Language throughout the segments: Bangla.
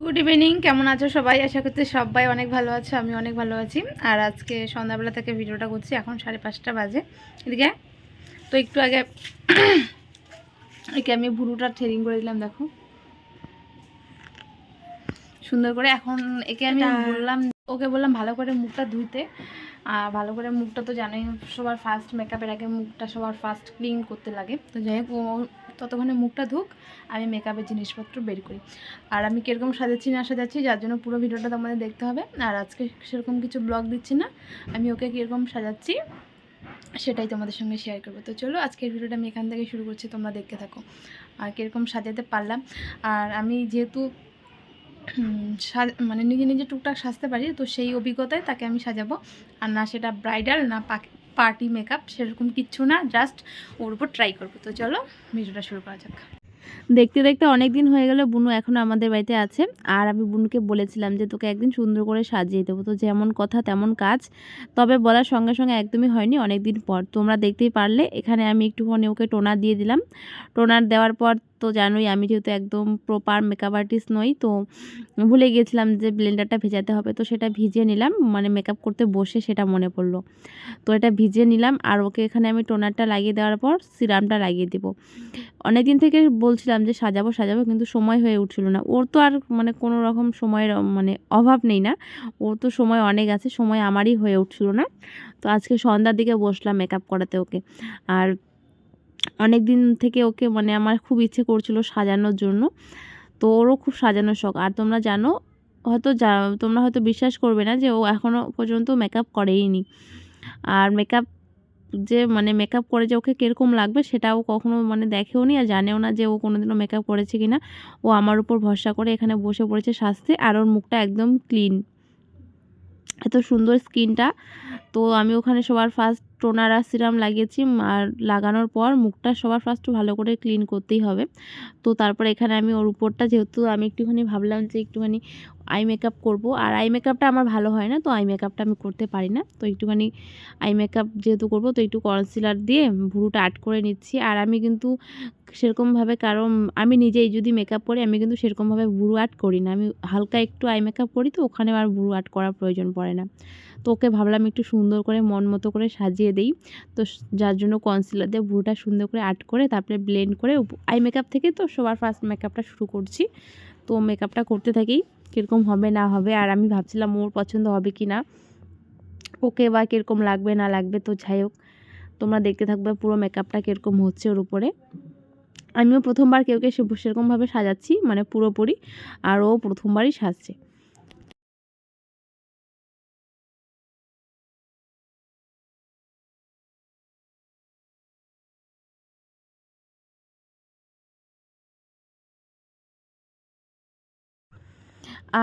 গুড ইভিনিং, কেমন আছো সবাই? আশা করছি সবাই অনেক ভালো আছো, আমি অনেক ভালো আছি। আর আজকে সন্ধ্যাবেলা থেকে ভিডিওটা করছি, এখন 5:30 বাজে এদিকে। তো একটু আগে একে আমি ভুরুটা থ্রেডিং করে দিলাম, দেখো সুন্দর করে। এখন একে আমি ওকে বললাম ভালো করে মুখটা ধুইতে। আর ভালো করে মুখটা তো জানোই, সবার ফার্স্ট মেকআপের আগে মুখটা সবার ফার্স্ট ক্লিন করতে লাগে। তো যাই হোক, ও ততক্ষণে মুখটা ধুক, আমি মেকআপের জিনিসপত্র বের করি। আর আমি কীরকম সাজাচ্ছি না সাজাচ্ছি, যার জন্য পুরো ভিডিওটা তোমাদের দেখতে হবে। আর আজকে সেরকম কিছু ব্লগ দিচ্ছি না, আমি ওকে কীরকম সাজাচ্ছি সেটাই তোমাদের সঙ্গে শেয়ার করবো। তো চলো আজকের ভিডিওটা আমি এখান থেকে শুরু করছি, তোমরা দেখতে থাকো। আর কীরকম সাজাতে পারলাম, আর আমি যেহেতু মানে নিজে নিজে টুকটাক সাজতে পারি, তো সেই অভিজ্ঞতায় তাকে আমি সাজাবো। আর না সেটা ব্রাইডাল না পার্টি মেকআপ, সেরকম কিচ্ছু না, জাস্ট ওর উপর ট্রাই করবো। তো চলো ভিডিওটা শুরু করা যাক। দেখতে দেখতে অনেক দিন হয়ে গেল, বুনু এখনও আমাদের বাড়িতে আছে। আর আমি বুনুকে বলেছিলাম যে তোকে একদিন সুন্দর করে সাজিয়ে দেবো, তো যেমন কথা তেমন কাজ। তবে বলার সঙ্গে সঙ্গে একদমই হয়নি, অনেক দিন পর। তোমরা দেখতেই পারলে এখানে আমি একটুখানি ওকে টোনার দিয়ে দিলাম। টোনার দেওয়ার পর তো জানোই আমি যেহেতু একদম প্রপার মেকআপ আর্টিস্ট নই, তো ভুলে গিয়েছিলাম যে ব্লেন্ডারটা ভেজাতে হবে। তো সেটা ভিজিয়ে নিলাম, মানে মেকআপ করতে বসে সেটা মনে পড়লো। তো এটা ভিজিয়ে নিলাম, আর ওকে এখানে আমি টোনারটা লাগিয়ে দেওয়ার পর সিরামটা লাগিয়ে দেবো। অনেক দিন থেকে বলছিলাম যে সাজাবো সাজাবো, কিন্তু সময় হয়ে উঠছিল না। ওর তো আর মানে কোনো রকম সময়ের মানে অভাব নেই না, ওর তো সময় অনেক আছে, সময় আমারই হয়ে উঠছিল না। তো আজকে সন্ধ্যার দিকে বসলাম মেকআপ করাতে ওকে। আর অনেক দিন থেকে ওকে মানে আমার খুব ইচ্ছে করছিল সাজানোর জন্য, তো ওরও খুব সাজানোর শখ। আর তোমরা জানো হয়তো, তোমরা হয়তো বিশ্বাস করবে না যে ও এখনও পর্যন্ত মেকআপ করেইনি। আর মেকআপ যে মানে মেকআপ করে যে ওকে কীরকম লাগবে সেটাও কখনো মানে দেখেও নি, আর জানেও না যে ও কোনোদিনও মেকআপ করেছে কিনা। ও আমার উপর ভরসা করে এখানে বসে পড়েছে সাজতে, আর ওর মুখটা একদম ক্লিন, এত সুন্দর স্কিনটা। তো আমি ওখানে সবার ফার্স্ট টোনার আর সিরাম লাগিয়েছি। আর লাগানোর পর মুখটা সবার ফার্স্ট ভালো করে ক্লিন করতেই হবে। তো তারপর এখানে আমি ওর উপরটা, যেহেতু আমি একটুখানি ভাবলাম যে একটুখানি আই মেকআপ করব, আর আই মেকআপটা আমার ভালো হয় না, তো আই মেকআপটা আমি করতে পারি না। তো একটুখানি আই মেকআপ যেহেতু করব, তো একটু কনসিলার দিয়ে ভুরুটা আর্ট করে নিচ্ছি। আর আমি কিন্তু সেরকমভাবে, কারণ আমি নিজেই যদি মেকআপ করি আমি কিন্তু সেরকমভাবে ভুরু আর্ট করি না, আমি হালকা একটু আই মেকআপ করি, তো ওখানে আর ভুরু আর্ট করার প্রয়োজন পড়ে না। তো ওকে ভাবলাম একটু সুন্দর করে মন মতো করে সাজিয়ে দেই। তো যার জন্য কনসিলার দিয়ে ভুরুটা সুন্দর করে আর্ট করে তারপরে ব্লেন্ড করে আই মেকআপ থেকে তো সবার ফার্স্ট মেকআপটা শুরু করছি। তো মেকআপটা করতে থাকি, কীরকম হবে না হবে। আর আমি ভাবছিলাম ওর পছন্দ হবে কি না, ওকে বা কীরকম লাগবে না লাগবে। তো যাই হোক, তোমরা দেখতে থাকবে পুরো মেকআপটা কীরকম হচ্ছে ওর উপরে। আমিও প্রথমবার কেউকে সেরকমভাবে সাজাচ্ছি, মানে পুরোপুরি। আর ও প্রথমবারই সাজছে।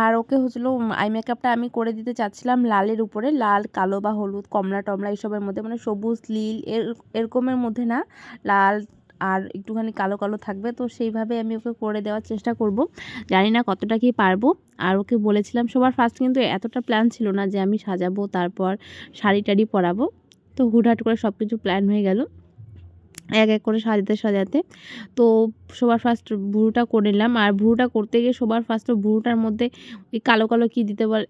আর ওকে হচ্ছিলো আই মেকআপটা আমি করে দিতে চাচ্ছিলাম লালের উপরে, লাল, কালো বা হলুদ, কমলা টমলা এইসবের মধ্যে, মানে সবুজ নীল এরকমের মধ্যে না, লাল আর একটুখানি কালো কালো থাকবে। তো সেইভাবে আমি ওকে করে দেওয়ার চেষ্টা করব, জানি না কতটা কি পারবো। আর ওকে বলেছিলাম সবার ফার্স্ট, কিন্তু এতটা প্ল্যান ছিল না যে আমি সাজাবো তারপর শাড়ি টাড়ি পরাবো। তো হুটহাট করে সব কিছু প্ল্যান হয়ে গেল এক এক করে সাজাতে সাজাতে। তো সবার ফার্স্ট ভুরুটা করে নিলাম। আর ভুরুটা করতে গিয়ে সবার ফার্স্ট ভুরুটার মধ্যে ওই কালো কালো কী দিতে বলে,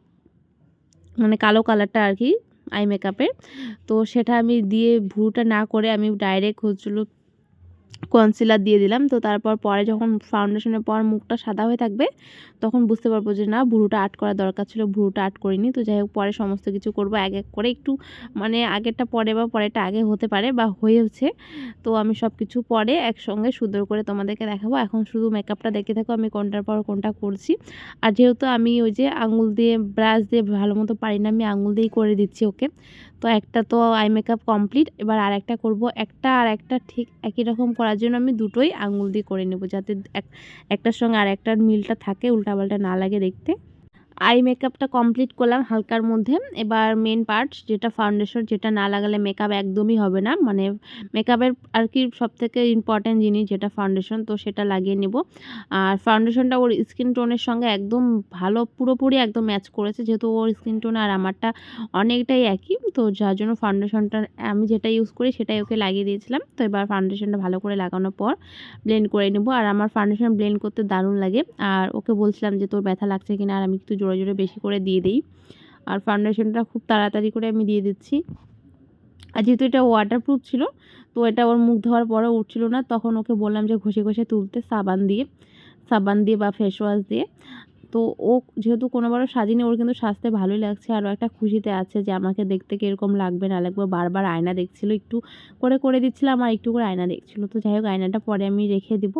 মানে কালো কালারটা আর কি আই মেকআপের, তো সেটা আমি দিয়ে ভুরুটা না করে আমি ডাইরেক্ট হচ্ছিলো কনসিলার দিয়ে দিলাম। তো তারপর পরে যখন ফাউন্ডেশনের পর মুখটা সাদা হয়ে থাকবে, তখন বুঝতে পারবো যে না, ভুরুটা আর্ট করা দরকার ছিল, ভুরুটা আর্ট করিনি। তো যাই হোক, পরে সমস্ত কিছু করবো এক এক করে, একটু মানে আগেরটা পরে বা পরেরটা আগে হতে পারে বা হয়েছে। তো আমি সব কিছু পরে একসঙ্গে সুন্দর করে তোমাদেরকে দেখাবো। এখন শুধু মেকআপটা দেখে থাকো আমি কোনটার পর কোনটা করছি। আর যেহেতু আমি ওই যে আঙুল দিয়ে ব্রাশ দিয়ে ভালো মতো পারি না, আমি আঙুল দিয়েই করে দিচ্ছি ওকে। তো একটা তো আই মেকআপ কমপ্লিট, এবার আর একটা করবো। একটা আর একটা ঠিক একই রকম করার জন্য আমি দুটোই আঙুল দিয়ে করে নেব, যাতে একটার সঙ্গে আর একটার মিলটা থাকে, উল্টাপাল্টা না লাগে দেখতে। আই মেকআপটা কমপ্লিট করলাম হালকার মধ্যে। এবার মেন পার্ট যেটা ফাউন্ডেশন, যেটা না লাগালে মেকআপ একদমই হবে না, মানে মেকআপের আর কি সবথেকে ইম্পর্ট্যান্ট জিনিস যেটা ফাউন্ডেশন, তো সেটা লাগিয়ে নেব। আর ফাউন্ডেশনটা ওর স্কিন টোনের সঙ্গে একদম ভালো পুরোপুরি একদম ম্যাচ করেছে, যেহেতু ওর স্কিন টোন আর আমারটা অনেকটাই একই, তো যার জন্য ফাউন্ডেশনটা আমি যেটা ইউজ করি সেটাই ওকে লাগিয়ে দিয়েছিলাম। তো এবার ফাউন্ডেশনটা ভালো করে লাগানোর পর ব্লেন্ড করে নেব। আর আমার ফাউন্ডেশন ব্লেন্ড করতে দারুণ লাগে। আর ওকে বলছিলাম যে তোর ব্যথা লাগছে কিনা, আর আমি একটু জোরে জোরে বেশি করে দিয়ে দিই। আর ফাউন্ডেশনটা খুব তাড়াতাড়ি করে আমি দিয়ে দিচ্ছি। আর যেহেতু এটা ওয়াটারপ্রুফ ছিল, তো এটা ওর মুখ ধোয়ার পরে উঠছিল না, তখন ওকে বললাম যে ঘষে ঘষে তুলতে সাবান দিয়ে বা ফেস ওয়াশ দিয়ে। তো ও যেহেতু কোনোবারও সাজিনি, ওর কিন্তু সাজতে ভালোই লাগছে। আরও একটা খুশিতে আছে যে আমাকে দেখতে কীরকম লাগবে না লাগবে, বারবার আয়না দেখছিল, একটু করে দিচ্ছিলাম আর একটু করে আয়না দেখছিল। তো যাই হোক, আয়নাটা পরে আমি রেখে দিব।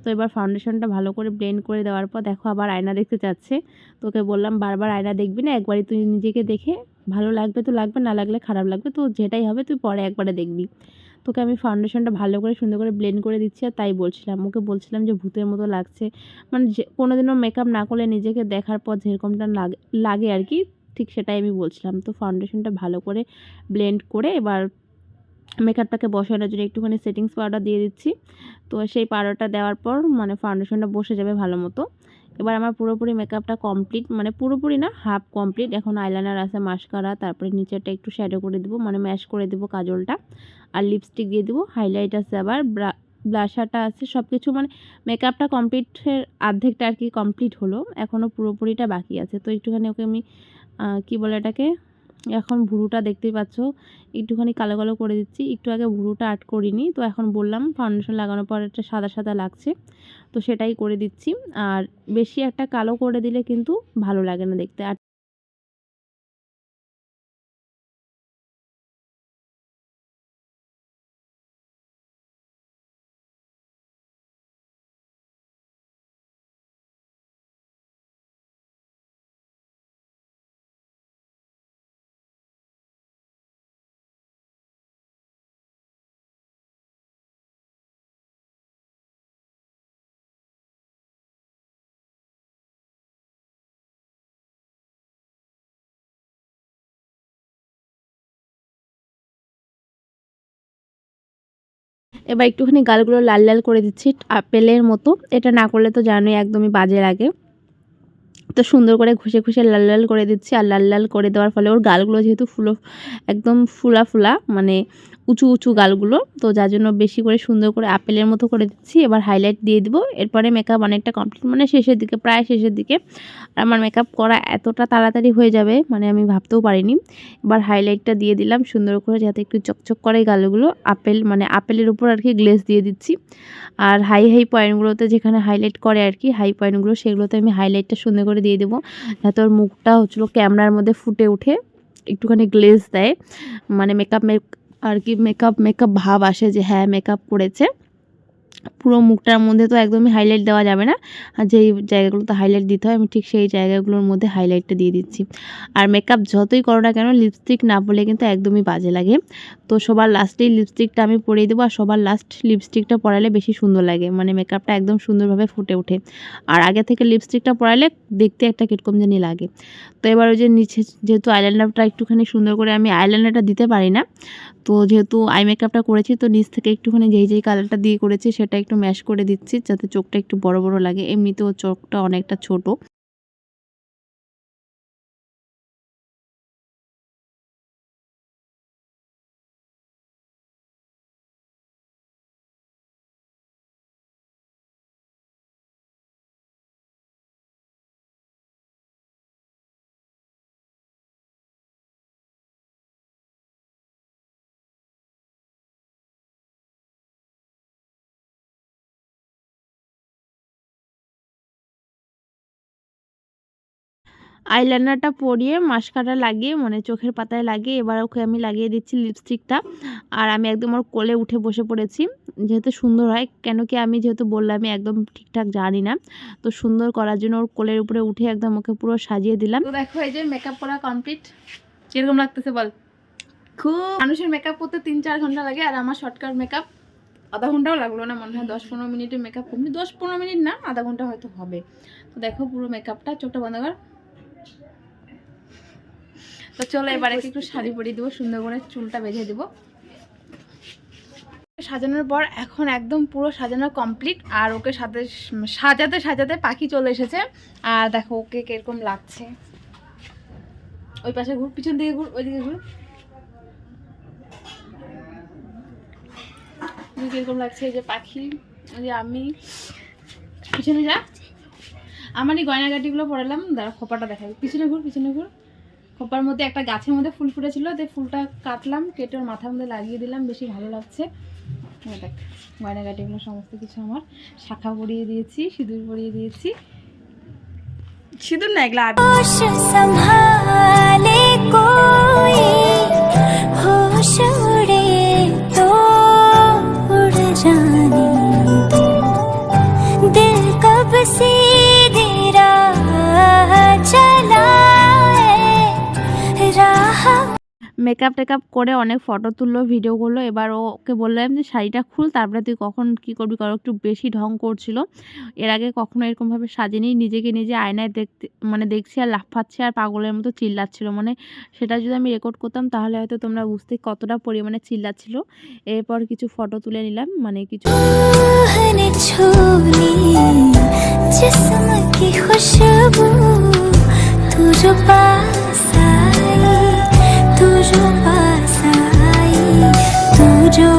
তো এবার ফাউন্ডেশনটা ভালো করে ব্লেন্ড করে দেওয়ার পর দেখো আবার আয়না দেখতে চাচ্ছে। তোকে বললাম বারবার আয়না দেখবি না, একবারই তুই নিজেকে দেখে ভালো লাগবে তো লাগবে, না লাগলে খারাপ লাগবে, তো যেটাই হবে তুই পরে একবারে দেখবি। তোকে আমি ফাউন্ডেশনটা ভালো করে সুন্দর করে ব্লেন্ড করে দিচ্ছি। আর তাই বলছিলাম, ওকে বলছিলাম যে ভূতের মতো লাগছে, মানে যে কোনোদিনও মেকআপ না করলে নিজেকে দেখার পর যেরকমটা লাগে আর কি, ঠিক সেটাই আমি বলছিলাম। তো ফাউন্ডেশনটা ভালো করে ব্লেন্ড করে এবার মেকআপটাকে বসানোর জন্য একটুখানি সেটিংস পাউডার দিয়ে দিচ্ছি। তো সেই পাউডারটা দেওয়ার পর মানে ফাউন্ডেশনটা বসে যাবে ভালো মতো। এবার আমার পুরোপুরি মেকআপটা কমপ্লিট, মানে পুরোপুরি না, হাফ কমপ্লিট। এখন আইলাইনার আছে, মাস্কারা, তারপরে নিচেরটা একটু শ্যাডো করে দেবো, মানে ম্যাশ করে দেবো কাজলটা, আর লিপস্টিক দিয়ে দেবো, হাইলাইট আছে, আবার ব্লাশারটা আছে, সব কিছু মানে মেকআপটা কমপ্লিটের অর্ধেকটা আর কি কমপ্লিট হলো, এখনও পুরোপুরিটা বাকি আছে। তো একটুখানি ওকে আমি কী বলে এটাকে, এখন ভুরুটা দেখতেই পাচ্ছ একটুখানি কালো কালো করে দিচ্ছি, একটু আগে ভুরুটা আর্ট করিনি, তো এখন বললাম ফাউন্ডেশন লাগানোর পর একটা সাদা সাদা লাগছে, তো সেটাই করে দিচ্ছি। আর বেশি একটা কালো করে দিলে কিন্তু ভালো লাগে না দেখতে। আর এবার একটুখানি গালগুলো লাল লাল করে দিচ্ছি আপেলের মতো, এটা না করলে তো জানোই একদমই বাজে লাগে। তো সুন্দর করে ঘষে ঘষে লাল লাল করে দিচ্ছি। আর লাল লাল করে দেওয়ার ফলে ওর গালগুলো যেহেতু একদম ফুলা ফুলা, মানে উঁচু উঁচু গালগুলো, তো যার জন্য বেশি করে সুন্দর করে আপেলের মতো করে দিচ্ছি। এবার হাইলাইট দিয়ে দিব। এরপরে মেকআপ অনেকটা কমপ্লিট, মানে শেষের দিকে, প্রায় শেষের দিকে। আর আমার মেকআপ করা এতটা তাড়াতাড়ি হয়ে যাবে মানে আমি ভাবতেও পারিনি। এবার হাইলাইটটা দিয়ে দিলাম সুন্দর করে, যাতে একটু চকচক করে গালগুলো, মানে আপেলের উপর আর কি গ্লেজ দিয়ে দিচ্ছি। আর হাই পয়েন্টগুলোতে যেখানে হাইলাইট করে আর কি, হাই পয়েন্টগুলো, সেগুলোতে আমি হাইলাইটটা সুন্দর করে দিয়ে দেবো, যাতে ওর মুখটা হচ্ছিলো ক্যামেরার মধ্যে ফুটে উঠে একটুখানি গ্লেজ দেয়, মানে আর কি মেকআপ ভাব আসে যে হ্যাঁ মেকআপ করেছে। পুরো মুখটার মধ্যে তো একদমই হাইলাইট দেওয়া যাবে না, আর যেই জায়গাগুলোতে হাইলাইট দিতে হয় আমি ঠিক সেই জায়গাগুলোর মধ্যে হাইলাইটটা দিয়ে দিচ্ছি। আর মেকআপ যতই করো না কেন লিপস্টিক না পরলে কিন্তু একদমই বাজে লাগে। তো সবার লাস্টেই লিপস্টিকটা আমি পরিয়ে দেবো, আর সবার লাস্ট লিপস্টিকটা পরালে বেশি সুন্দর লাগে, মানে মেকআপটা একদম সুন্দরভাবে ফুটে ওঠে। আর আগে থেকে লিপস্টিকটা পরালে দেখতে একটা কিরকম জানি লাগে। তো এবার ওই যে নিচে যেহেতু আইলাইনারটা একটুখানি সুন্দর করে, আমি আইলাইনারটা দিতে পারি না, তো যেহেতু আই মেকআপটা করেছি, তো নিচ থেকে একটুখানি যেই কালারটা দিয়ে করেছি সেটা একটু ম্যাশ করে দিচ্ছি, যাতে চোখটা একটু বড় বড় লাগে, এমনিতেও চোখটা অনেকটা ছোট। আইলাইনারটা পরিয়ে মাস্কারা লাগিয়ে, মানে চোখের পাতায় লাগিয়ে এবার ওকে আমি লাগিয়ে দিচ্ছি লিপস্টিকটা। আর আমি একদম ওর কোলে উঠে বসে পড়েছি, যেহেতু সুন্দর হয়, কেন কি আমি যেহেতু বললাম আমি একদম ঠিকঠাক জানি না, তো সুন্দর করার জন্য ওর কোলের উপরে উঠে একদম ওকে পুরো সাজিয়ে দিলাম। তো দেখো এই যে মেকআপ করা কমপ্লিট, কিরকম লাগতেছে বল? খুব মানুষের মেকআপ করতে 3-4 ঘন্টা লাগে, আর আমার শর্টকাট মেকআপ আধা ঘন্টাও লাগলো না, মনে হয় 10-15 মিনিটে মেকআপ কমপ্লিট, 10-15 মিনিট না, আধা ঘন্টা হয়তো হবে। তো দেখো পুরো মেকআপটা, চোখটা বন্ধ কর, তো চলো এবারে একটু শাড়ি পরিয়ে দেবো, সুন্দর করে চুলটা বেঁধে দেবো। সাজানোর পর এখন একদম পুরো সাজানো কমপ্লিট। আর ওকে সাথে সাজাতে সাজাতে পাখি চলে এসেছে। আর দেখো ওকে কিরকম লাগছে, ওই পাশে ঘুর, পিছন দিকে ঘুর, ওইদিকে ঘুর, কিরকম লাগছে। এই যে পাখি, ওই যে আমি, পিছনে যা। আমার এই গয়নাগাটিগুলো পরালাম, দাঁড়া খোপাটা দেখাই। পিছনে ঘুর, পিছনে ঘুর। খোপার মধ্যে একটা গাছের মধ্যে ফুল ফুটেছিল, তাই ফুলটা কাটলাম, কেটে ওর মাথার মধ্যে লাগিয়ে দিলাম, বেশি ভালো লাগছে। দেখ গয়নাগাটিগুলো সমস্ত কিছু আমার, শাখা পরিয়ে দিয়েছি, সিঁদুর পরিয়ে দিয়েছি। সিঁদুর না এগুলা মেকআপ টেকআপ করে অনেক ফটো তুললো, ভিডিও করলো। এবার ওকে বললাম যে শাড়িটা খুল, তারপরে তুই কখন কী করবি করো। একটু বেশি ঢং করছিল, এর আগে কখনো এরকমভাবে সাজেনি। নিজেকে নিজে আয়নায় দেখতে দেখছি আর লাফাচ্ছে আর পাগলের মতো চিল্লাচ্ছিল। সেটা যদি আমি রেকর্ড করতাম তাহলে হয়তো তোমরা বুঝতে কতটা পরিমাণে চিল্লাচ্ছিল। এরপর কিছু ফটো তুলে নিলাম, কিছু तू जो पास आई, तू जो